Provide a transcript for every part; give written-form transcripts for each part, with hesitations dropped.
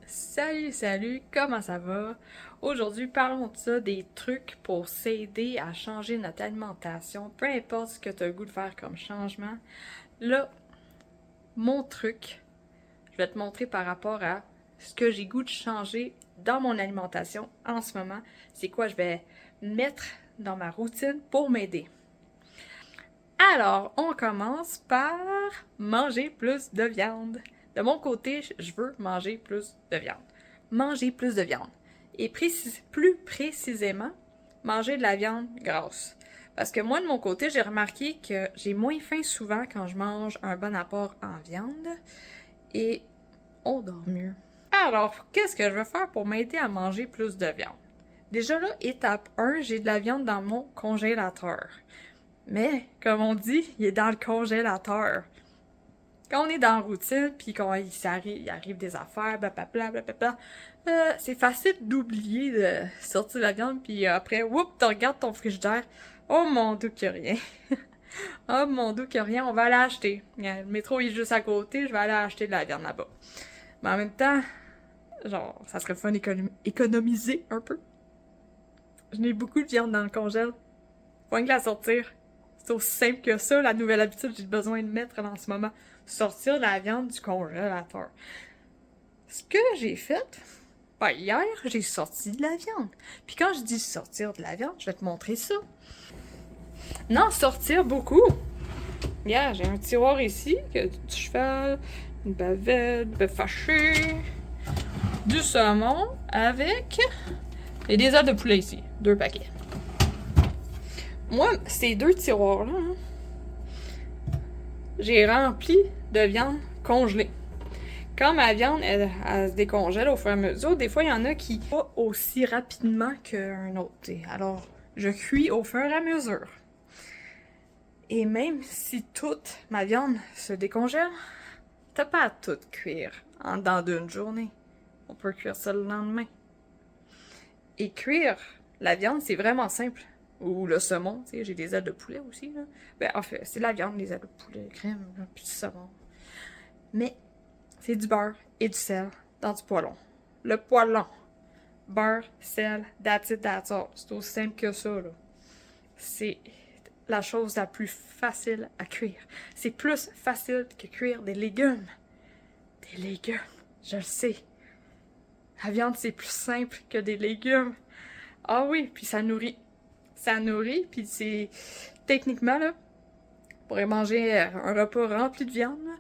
Salut, comment ça va? Aujourd'hui, parlons de ça, des trucs pour s'aider à changer notre alimentation, peu importe ce que tu as le goût de faire comme changement. Là, mon truc, je vais te montrer par rapport à ce que j'ai goût de changer dans mon alimentation en ce moment. C'est quoi je vais mettre dans ma routine pour m'aider. Alors, on commence par manger plus de viande. De mon côté, je veux manger plus de viande. Manger plus de viande. Et plus précisément, manger de la viande grasse. Parce que moi, de mon côté, j'ai remarqué que j'ai moins faim souvent quand je mange un bon apport en viande et on dort mieux. Alors, qu'est-ce que je vais faire pour m'aider à manger plus de viande? Déjà là, étape 1, j'ai de la viande dans mon congélateur. Mais, comme on dit, il est dans le congélateur. Quand on est dans la routine, puis quand il arrive des affaires, blablabla, c'est facile d'oublier de sortir la viande, puis après, whoop, tu regardes ton frigidaire. Oh mon Dieu, qu'il n'y a rien. Oh mon Dieu, qu'il n'y a rien, on va aller acheter. Le métro est juste à côté, je vais aller acheter de la viande là-bas. Mais en même temps, genre, ça serait fun économiser un peu. Je n'ai beaucoup de viande dans le congèle. Faut rien que la sortir. C'est aussi simple que ça, la nouvelle habitude que j'ai besoin de mettre en ce moment. Sortir la viande du congélateur. Ce que j'ai fait, ben hier, j'ai sorti de la viande. Puis quand je dis sortir de la viande, je vais te montrer ça. Non, sortir beaucoup. Hier, j'ai un tiroir ici, que du cheval, une bavette, du bœuf haché, du saumon, avec... et des ailes de poulet ici, 2 paquets. Moi, ces 2 tiroirs-là, j'ai rempli de viande congelée. Quand ma viande, elle se décongèle au fur et à mesure, des fois, il y en a qui pas aussi rapidement qu'un autre. Alors, je cuis au fur et à mesure. Et même si toute ma viande se décongèle, t'as pas à tout cuire dans d'une journée. On peut cuire ça le lendemain. Et cuire la viande, c'est vraiment simple. Ou le saumon, tu sais, j'ai des ailes de poulet aussi, là. Ben, en fait, c'est la viande, les ailes de poulet, crème, puis du saumon. Mais, c'est du beurre et du sel dans du poêlon. Le poêlon. Beurre, sel, that's it, that's all. C'est aussi simple que ça, là. C'est la chose la plus facile à cuire. C'est plus facile que cuire des légumes. Des légumes, je le sais. La viande, c'est plus simple que des légumes. Ah oui, puis ça nourrit. Ça nourrit, puis c'est... Techniquement, là, tu pourrais manger un repas rempli de viande, là,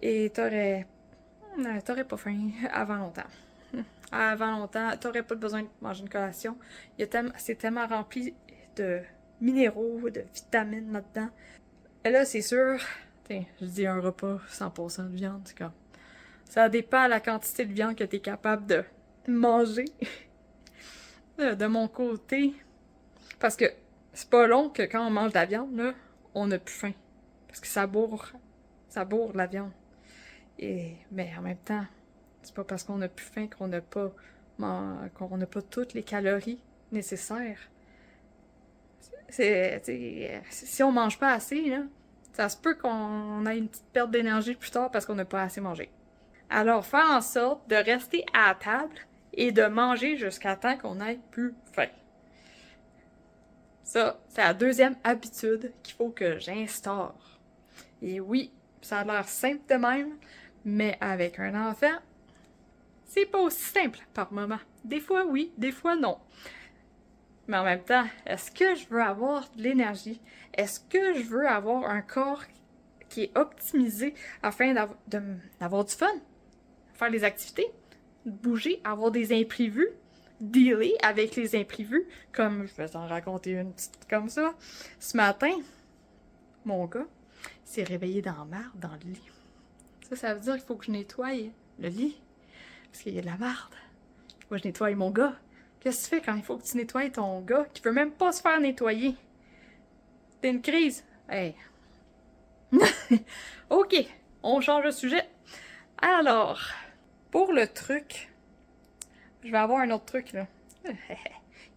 et t'aurais pas faim avant longtemps. Avant longtemps, t'aurais pas besoin de manger une collation. C'est tellement rempli de minéraux, de vitamines là-dedans. Et là, c'est sûr, je dis un repas 100% de viande, c'est comme... Ça dépend de la quantité de viande que t'es capable de manger. De mon côté, parce que c'est pas long que quand on mange de la viande, là, on n'a plus faim. Parce que ça bourre la viande. Mais en même temps, c'est pas parce qu'on n'a plus faim qu'on n'a pas toutes les calories nécessaires. Si on mange pas assez, là, ça se peut qu'on ait une petite perte d'énergie plus tard parce qu'on n'a pas assez mangé. Alors, faire en sorte de rester à la table et de manger jusqu'à temps qu'on ait plus faim. Ça, c'est la deuxième habitude qu'il faut que j'instaure. Et oui, ça a l'air simple de même, mais avec un enfant, c'est pas aussi simple par moment. Des fois oui, des fois non. Mais en même temps, est-ce que je veux avoir de l'énergie? Est-ce que je veux avoir un corps qui est optimisé afin d'avoir du fun? Faire des activités, bouger, avoir des imprévus, dealer avec les imprévus, comme je vais t'en raconter une petite comme ça. Ce matin, mon gars s'est réveillé dans la marde, dans le lit. Ça veut dire qu'il faut que je nettoie le lit, parce qu'il y a de la marde. Moi, je nettoie mon gars. Qu'est-ce que tu fais quand il faut que tu nettoies ton gars qui veut même pas se faire nettoyer? T'es une crise. Hey. Ok, on change de sujet. Alors, pour le truc, je vais avoir un autre truc, là.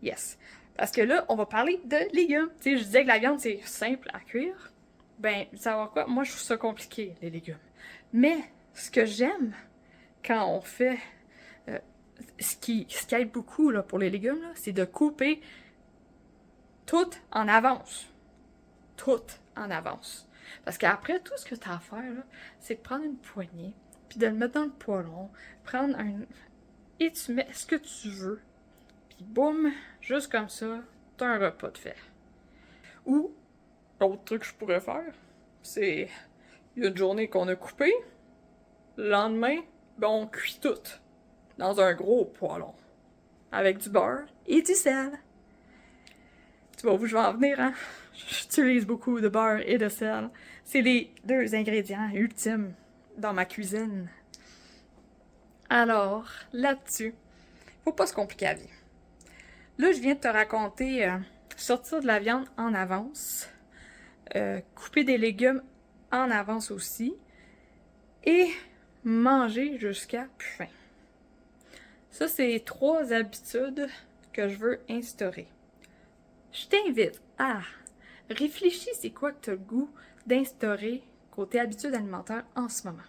Yes. Parce que là, on va parler de légumes. Tu sais, je disais que la viande, c'est simple à cuire. Ben, savoir quoi? Moi, je trouve ça compliqué, les légumes. Mais, ce que j'aime quand on fait Ce qui aide beaucoup là, pour les légumes, là, c'est de couper tout en avance. Tout en avance. Parce qu'après, tout ce que tu as à faire, là, c'est de prendre une poignée, puis de le mettre dans le poêlon, prendre un... et tu mets ce que tu veux, puis boum, juste comme ça, t'as un repas de fait. Ou, l'autre truc que je pourrais faire, c'est... Il y a une journée qu'on a coupé, le lendemain, ben on cuit tout dans un gros poêlon. Avec du beurre et du sel. Tu vois où je vais en venir, hein? J'utilise beaucoup de beurre et de sel. C'est les 2 ingrédients ultimes dans ma cuisine. Alors, là-dessus, faut pas se compliquer la vie. Là, je viens de te raconter sortir de la viande en avance, couper des légumes en avance aussi, et manger jusqu'à plus faim. Ça, c'est les 3 habitudes que je veux instaurer. Je t'invite à réfléchir c'est quoi que tu as le goût d'instaurer côté habitudes alimentaires en ce moment.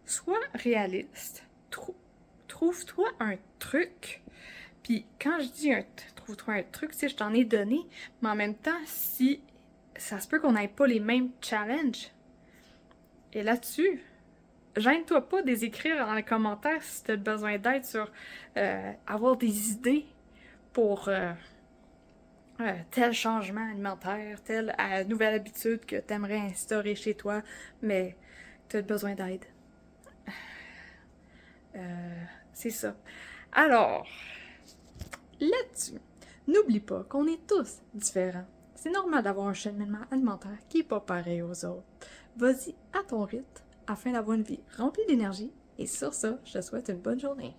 Sois réaliste. Trouve-toi un truc. Puis quand je dis trouve-toi un truc, je t'en ai donné, mais en même temps, si ça se peut qu'on n'ait pas les mêmes challenges. Et là-dessus, gêne-toi pas de les écrire dans les commentaires si tu as besoin d'aide sur avoir des idées pour tel changement alimentaire, telle nouvelle habitude que tu aimerais instaurer chez toi, mais tu as besoin d'aide. C'est ça. Alors, là-dessus, n'oublie pas qu'on est tous différents. C'est normal d'avoir un cheminement alimentaire qui n'est pas pareil aux autres. Vas-y à ton rythme afin d'avoir une vie remplie d'énergie. Et sur ça, je te souhaite une bonne journée.